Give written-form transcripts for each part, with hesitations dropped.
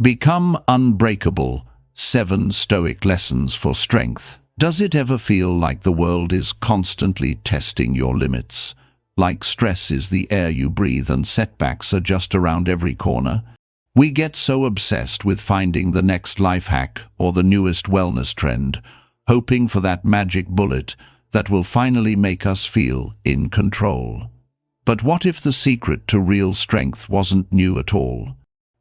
Become unbreakable. 7 Stoic Lessons for Strength. Does it ever feel like the world is constantly testing your limits? Like stress is the air you breathe and setbacks are just around every corner? We get so obsessed with finding the next life hack or the newest wellness trend, hoping for that magic bullet that will finally make us feel in control. But what if the secret to real strength wasn't new at all?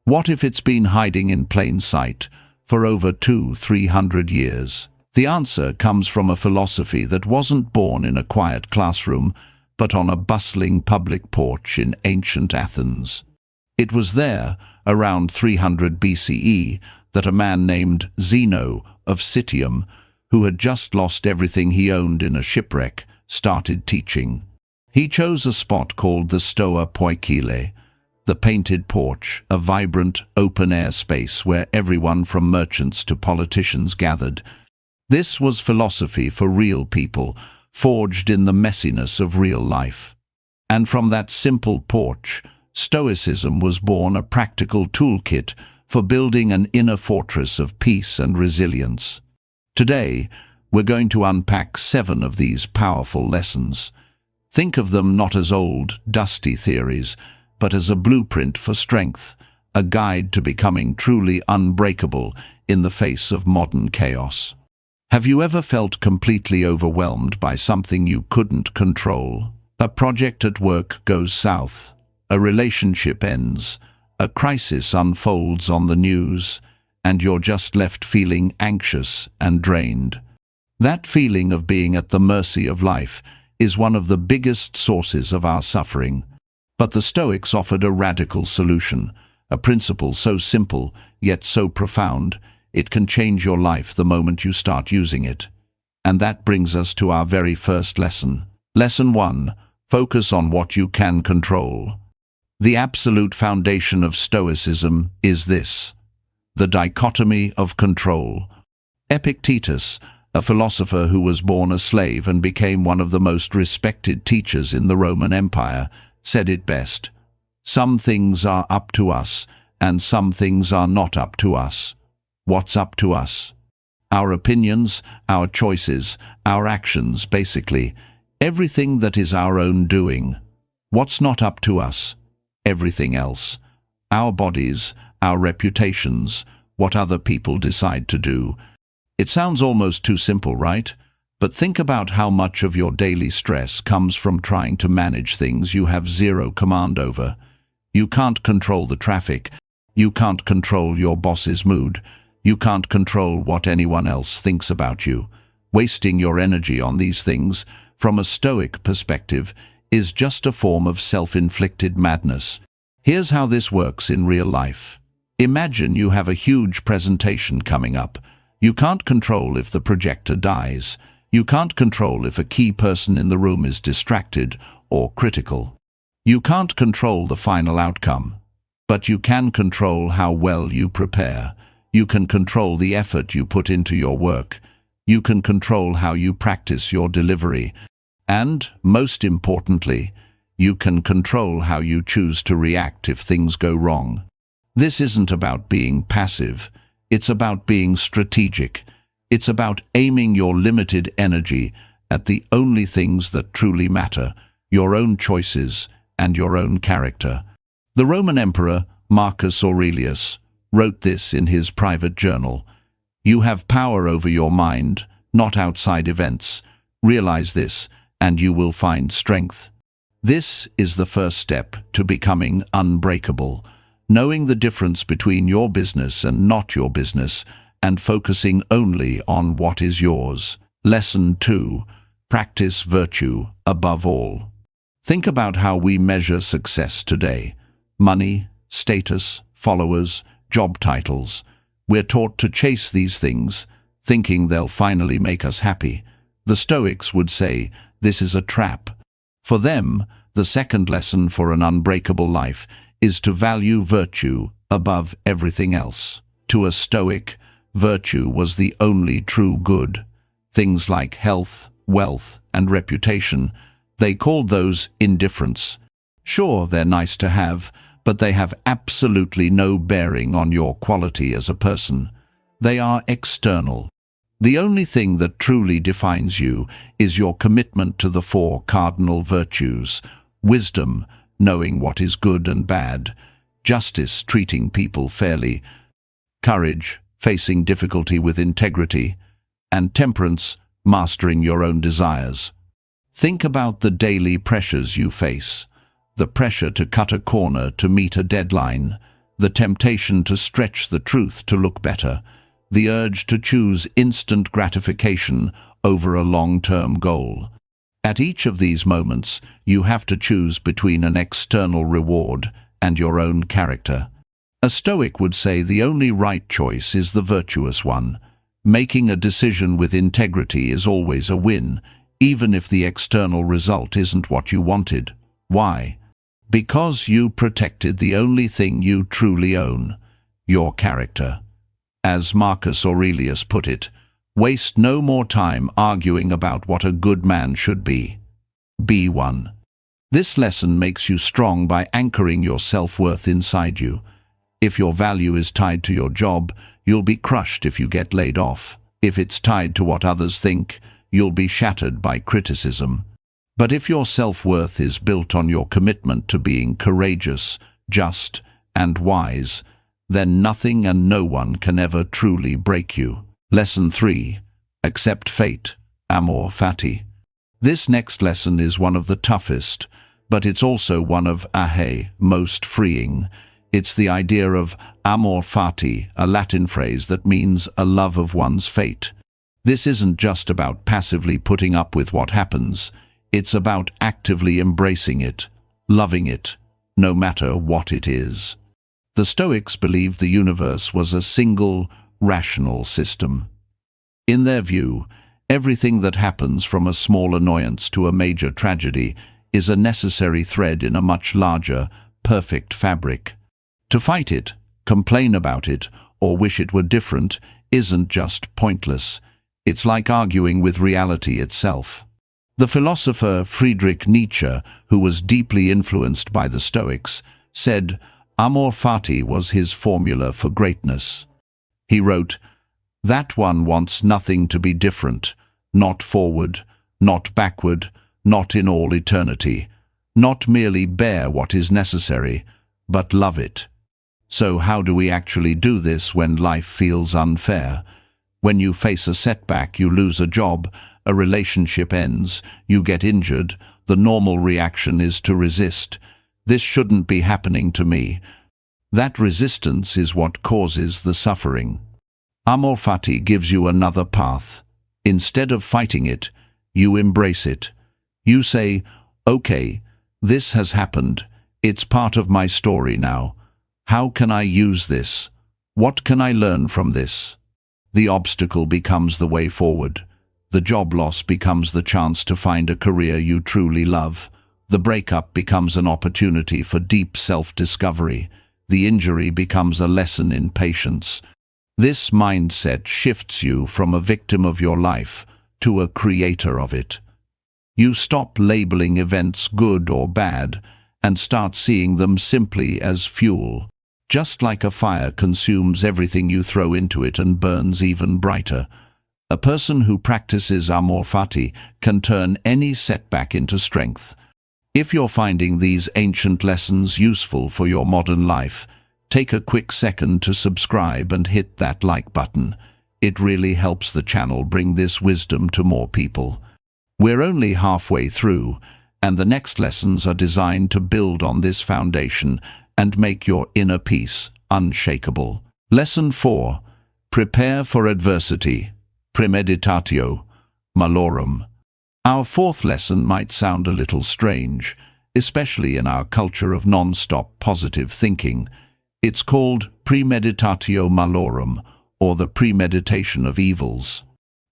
What if it's been hiding in plain sight for over 200-300 years? The answer comes from a philosophy that wasn't born in a quiet classroom, but on a bustling public porch in ancient Athens. It was there, around 300 BCE, that a man named Zeno of Citium, who had just lost everything he owned in a shipwreck, started teaching. He chose a spot called the Stoa Poikile, the painted porch, a vibrant, open-air space where everyone from merchants to politicians gathered. This was philosophy for real people, forged in the messiness of real life. And from that simple porch, Stoicism was born, a practical toolkit for building an inner fortress of peace and resilience. Today, we're going to unpack 7 of these powerful lessons. Think of them not as old, dusty theories, but as a blueprint for strength, a guide to becoming truly unbreakable in the face of modern chaos. Have you ever felt completely overwhelmed by something you couldn't control? A project at work goes south, a relationship ends, a crisis unfolds on the news, and you're just left feeling anxious and drained. That feeling of being at the mercy of life is one of the biggest sources of our suffering. But the Stoics offered a radical solution, a principle so simple yet so profound, it can change your life the moment you start using it. And that brings us to our very first lesson. Lesson 1. Focus on what you can control. The absolute foundation of Stoicism is this: the dichotomy of control. Epictetus, a philosopher who was born a slave and became one of the most respected teachers in the Roman Empire, said it best: "Some things are up to us, and some things are not up to us." What's up to us? Our opinions, our choices, our actions, basically. Everything that is our own doing. What's not up to us? Everything else. Our bodies, our reputations, what other people decide to do. It sounds almost too simple, right? But think about how much of your daily stress comes from trying to manage things you have zero command over. You can't control the traffic. You can't control your boss's mood. You can't control what anyone else thinks about you. Wasting your energy on these things, from a Stoic perspective, is just a form of self-inflicted madness. Here's how this works in real life. Imagine you have a huge presentation coming up. You can't control if the projector dies. You can't control if a key person in the room is distracted or critical. You can't control the final outcome. But you can control how well you prepare. You can control the effort you put into your work. You can control how you practice your delivery. And, most importantly, you can control how you choose to react if things go wrong. This isn't about being passive. It's about being strategic. It's about aiming your limited energy at the only things that truly matter, your own choices and your own character. The Roman Emperor, Marcus Aurelius, wrote this in his private journal: "You have power over your mind, not outside events. Realize this, and you will find strength." This is the first step to becoming unbreakable, knowing the difference between your business and not your business, and focusing only on what is yours. Lesson 2. Practice virtue above all. Think about how we measure success today. Money, status, followers, job titles. We're taught to chase these things, thinking they'll finally make us happy. The Stoics would say this is a trap. For them, the second lesson for an unbreakable life is to value virtue above everything else. To a Stoic, virtue was the only true good. Things like health, wealth, and reputation, they called those indifference. Sure, they're nice to have, but they have absolutely no bearing on your quality as a person. They are external. The only thing that truly defines you is your commitment to the four cardinal virtues: wisdom, knowing what is good and bad; justice, treating people fairly; courage, facing difficulty with integrity; and temperance, mastering your own desires. Think about the daily pressures you face: the pressure to cut a corner to meet a deadline, the temptation to stretch the truth to look better, the urge to choose instant gratification over a long-term goal. At each of these moments, you have to choose between an external reward and your own character. A Stoic would say the only right choice is the virtuous one. Making a decision with integrity is always a win, even if the external result isn't what you wanted. Why? Because you protected the only thing you truly own: your character. As Marcus Aurelius put it, waste no more time arguing about what a good man should be. Be one. This lesson makes you strong by anchoring your self-worth inside you. If your value is tied to your job, you'll be crushed if you get laid off. If it's tied to what others think, you'll be shattered by criticism. But if your self-worth is built on your commitment to being courageous, just, and wise, then nothing and no one can ever truly break you. Lesson 3. Accept fate. Amor fati. This next lesson is one of the toughest, but it's also one of most freeing. It's the idea of amor fati, a Latin phrase that means a love of one's fate. This isn't just about passively putting up with what happens. It's about actively embracing it, loving it, no matter what it is. The Stoics believed the universe was a single, rational system. In their view, everything that happens, from a small annoyance to a major tragedy, is a necessary thread in a much larger, perfect fabric. To fight it, complain about it, or wish it were different isn't just pointless. It's like arguing with reality itself. The philosopher Friedrich Nietzsche, who was deeply influenced by the Stoics, said amor fati was his formula for greatness. He wrote, "That one wants nothing to be different, not forward, not backward, not in all eternity, not merely bear what is necessary, but love it." So how do we actually do this when life feels unfair? When you face a setback, you lose a job, a relationship ends, you get injured, the normal reaction is to resist. This shouldn't be happening to me. That resistance is what causes the suffering. Amor fati gives you another path. Instead of fighting it, you embrace it. You say, "Okay, this has happened. It's part of my story now. How can I use this? What can I learn from this?" The obstacle becomes the way forward. The job loss becomes the chance to find a career you truly love. The breakup becomes an opportunity for deep self-discovery. The injury becomes a lesson in patience. This mindset shifts you from a victim of your life to a creator of it. You stop labeling events good or bad and start seeing them simply as fuel. Just like a fire consumes everything you throw into it and burns even brighter, a person who practices amor fati can turn any setback into strength. If you're finding these ancient lessons useful for your modern life, take a quick second to subscribe and hit that like button. It really helps the channel bring this wisdom to more people. We're only halfway through, and the next lessons are designed to build on this foundation and make your inner peace unshakable. Lesson 4. Prepare for adversity. Premeditatio malorum. Our fourth lesson might sound a little strange, especially in our culture of non-stop positive thinking. It's called premeditatio malorum, or the premeditation of evils.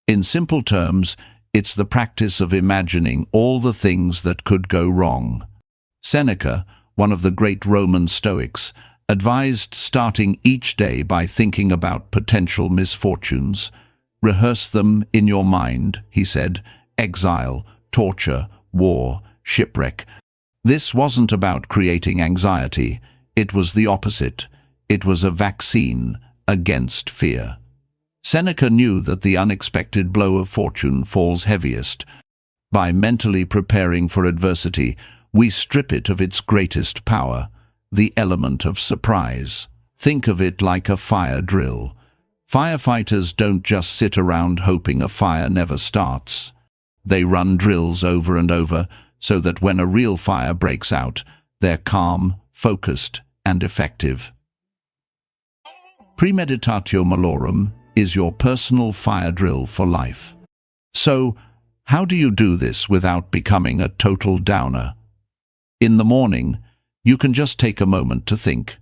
In simple terms, it's the practice of imagining all the things that could go wrong. Seneca, one of the great Roman Stoics, advised starting each day by thinking about potential misfortunes. Rehearse them in your mind, he said. Exile, torture, war, shipwreck. This wasn't about creating anxiety. It was the opposite. It was a vaccine against fear. Seneca knew that the unexpected blow of fortune falls heaviest. By mentally preparing for adversity, we strip it of its greatest power, the element of surprise. Think of it like a fire drill. Firefighters don't just sit around hoping a fire never starts. They run drills over and over so that when a real fire breaks out, they're calm, focused, and effective. Premeditatio malorum is your personal fire drill for life. So, how do you do this without becoming a total downer? In the morning, you can just take a moment to think,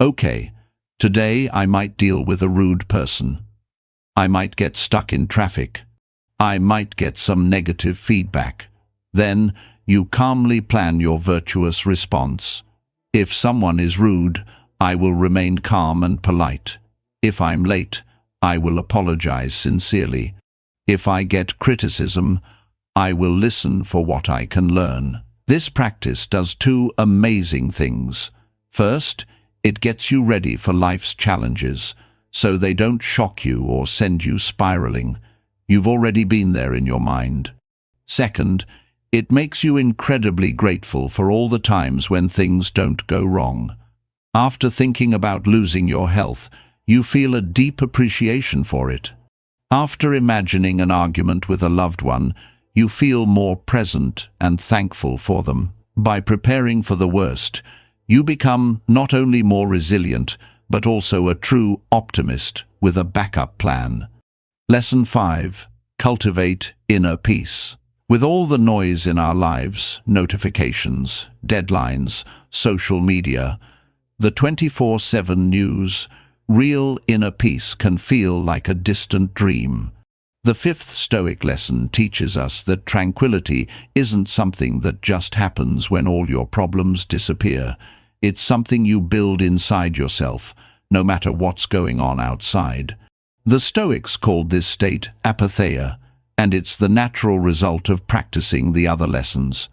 okay, today I might deal with a rude person. I might get stuck in traffic. I might get some negative feedback. Then, you calmly plan your virtuous response. If someone is rude, I will remain calm and polite. If I'm late, I will apologize sincerely. If I get criticism, I will listen for what I can learn. This practice does two amazing things. First, it gets you ready for life's challenges, so they don't shock you or send you spiraling. You've already been there in your mind. Second, it makes you incredibly grateful for all the times when things don't go wrong. After thinking about losing your health, you feel a deep appreciation for it. After imagining an argument with a loved one, you feel more present and thankful for them. By preparing for the worst, you become not only more resilient, but also a true optimist with a backup plan. Lesson 5. Cultivate inner peace. With all the noise in our lives, notifications, deadlines, social media, the 24/7 news, real inner peace can feel like a distant dream. The fifth Stoic lesson teaches us that tranquility isn't something that just happens when all your problems disappear. It's something you build inside yourself, no matter what's going on outside. The Stoics called this state apatheia, and it's the natural result of practicing the other lessons.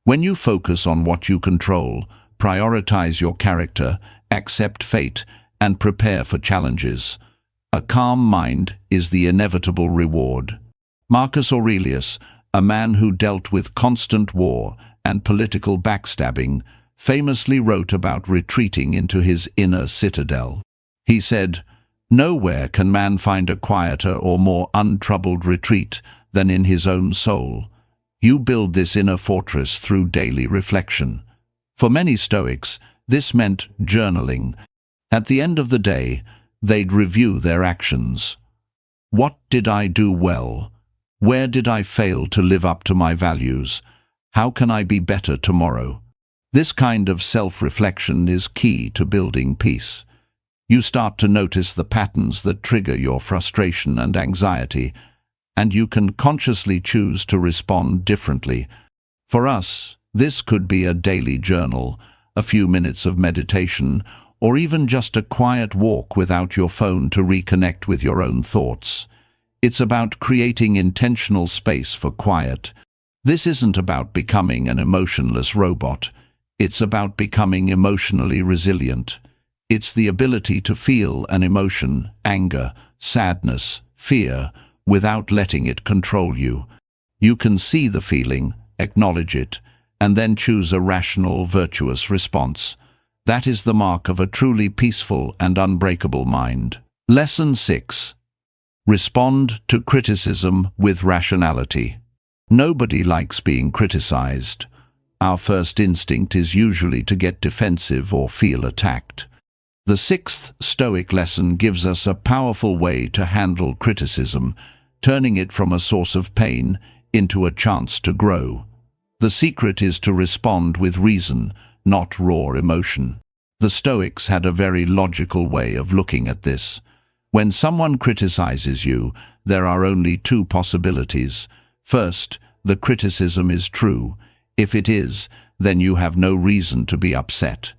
When you focus on what you control, prioritize your character, accept fate, and prepare for challenges, a calm mind is the inevitable reward. Marcus Aurelius, a man who dealt with constant war and political backstabbing, famously wrote about retreating into his inner citadel. He said, "Nowhere can man find a quieter or more untroubled retreat than in his own soul. You build this inner fortress through daily reflection." For many Stoics, this meant journaling. At the end of the day, they'd review their actions. What did I do well? Where did I fail to live up to my values? How can I be better tomorrow? This kind of self-reflection is key to building peace. You start to notice the patterns that trigger your frustration and anxiety, and you can consciously choose to respond differently. For us, this could be a daily journal, a few minutes of meditation, or even just a quiet walk without your phone to reconnect with your own thoughts. It's about creating intentional space for quiet. This isn't about becoming an emotionless robot. It's about becoming emotionally resilient. It's the ability to feel an emotion, anger, sadness, fear, without letting it control you. You can see the feeling, acknowledge it, and then choose a rational, virtuous response. That is the mark of a truly peaceful and unbreakable mind. Lesson 6. Respond to criticism with rationality. Nobody likes being criticized. Our first instinct is usually to get defensive or feel attacked. The sixth Stoic lesson gives us a powerful way to handle criticism, turning it from a source of pain into a chance to grow. The secret is to respond with reason, not raw emotion. The Stoics had a very logical way of looking at this. When someone criticizes you, there are only two possibilities. First, the criticism is true. If it is, then you have no reason to be upset.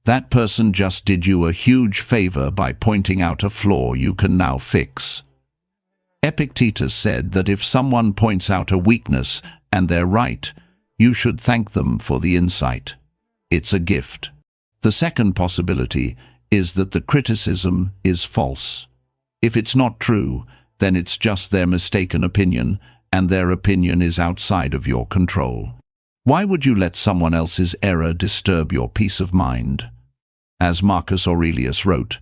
That person just did you a huge favor by pointing out a flaw you can now fix. Epictetus said that if someone points out a weakness and they're right, you should thank them for the insight. It's a gift. The second possibility is that the criticism is false. If it's not true, then it's just their mistaken opinion, and their opinion is outside of your control. Why would you let someone else's error disturb your peace of mind? As Marcus Aurelius wrote,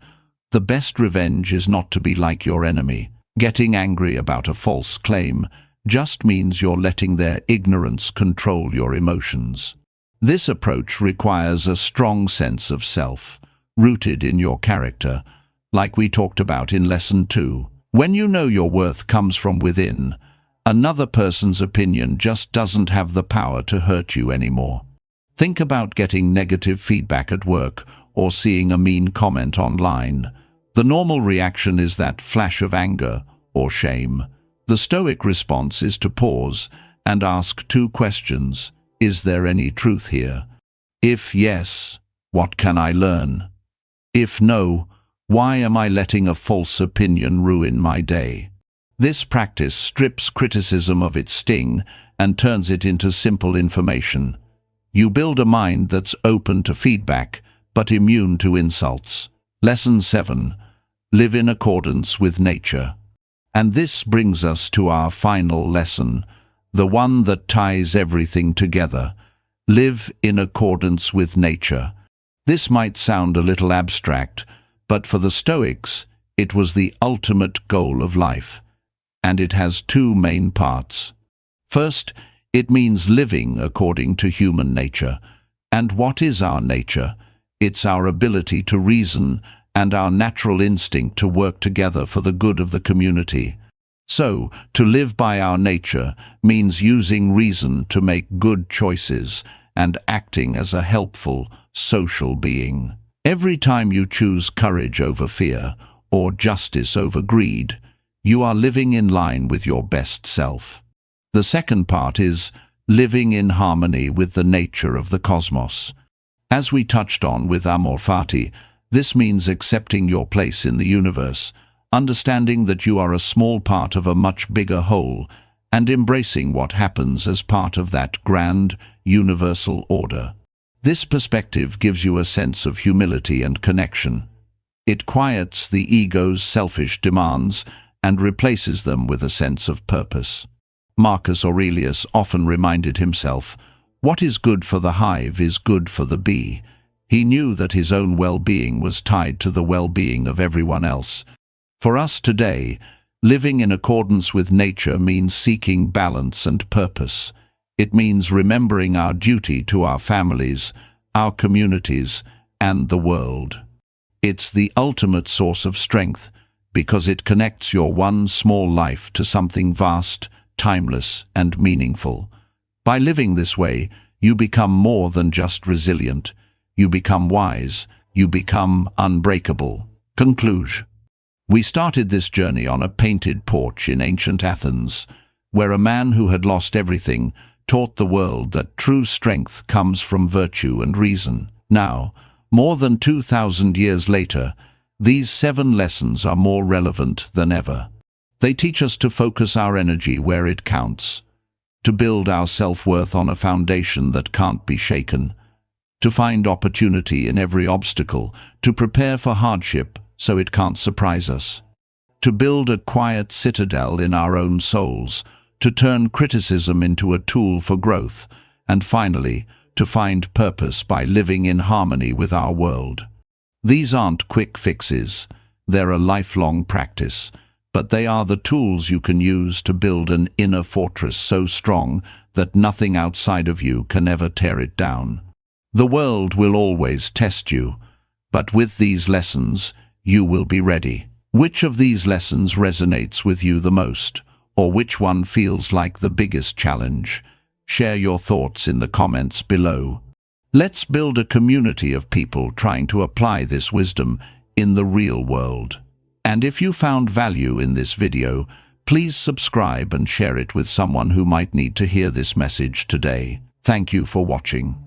"The best revenge is not to be like your enemy." Getting angry about a false claim just means you're letting their ignorance control your emotions. This approach requires a strong sense of self, rooted in your character, like we talked about in Lesson 2. When you know your worth comes from within, another person's opinion just doesn't have the power to hurt you anymore. Think about getting negative feedback at work or seeing a mean comment online. The normal reaction is that flash of anger or shame. The Stoic response is to pause and ask two questions. Is there any truth here? If yes, what can I learn? If no, why am I letting a false opinion ruin my day? This practice strips criticism of its sting and turns it into simple information. You build a mind that's open to feedback, but immune to insults. Lesson 7. Live in accordance with nature. And this brings us to our final lesson, the one that ties everything together. Live in accordance with nature. This might sound a little abstract, but for the Stoics, it was the ultimate goal of life. And it has two main parts. First, it means living according to human nature. And what is our nature? It's our ability to reason and our natural instinct to work together for the good of the community. So, to live by our nature means using reason to make good choices and acting as a helpful, social being. Every time you choose courage over fear or justice over greed, you are living in line with your best self. The second part is living in harmony with the nature of the cosmos. As we touched on with Amor Fati, this means accepting your place in the universe, understanding that you are a small part of a much bigger whole, and embracing what happens as part of that grand, universal order. This perspective gives you a sense of humility and connection. It quiets the ego's selfish demands and replaces them with a sense of purpose. Marcus Aurelius often reminded himself, "What is good for the hive is good for the bee." He knew that his own well-being was tied to the well-being of everyone else. For us today, living in accordance with nature means seeking balance and purpose. It means remembering our duty to our families, our communities, and the world. It's the ultimate source of strength because it connects your one small life to something vast, timeless, and meaningful. By living this way, you become more than just resilient. You become wise. You become unbreakable. Conclusion. We started this journey on a painted porch in ancient Athens, where a man who had lost everything taught the world that true strength comes from virtue and reason. Now, more than 2,000 years later, these 7 lessons are more relevant than ever. They teach us to focus our energy where it counts, to build our self-worth on a foundation that can't be shaken, to find opportunity in every obstacle, to prepare for hardship so it can't surprise us, to build a quiet citadel in our own souls, to turn criticism into a tool for growth, and finally, to find purpose by living in harmony with our world. These aren't quick fixes, they're a lifelong practice, but they are the tools you can use to build an inner fortress so strong that nothing outside of you can ever tear it down. The world will always test you, but with these lessons, you will be ready. Which of these lessons resonates with you the most, or which one feels like the biggest challenge? Share your thoughts in the comments below. Let's build a community of people trying to apply this wisdom in the real world. And if you found value in this video, please subscribe and share it with someone who might need to hear this message today. Thank you for watching.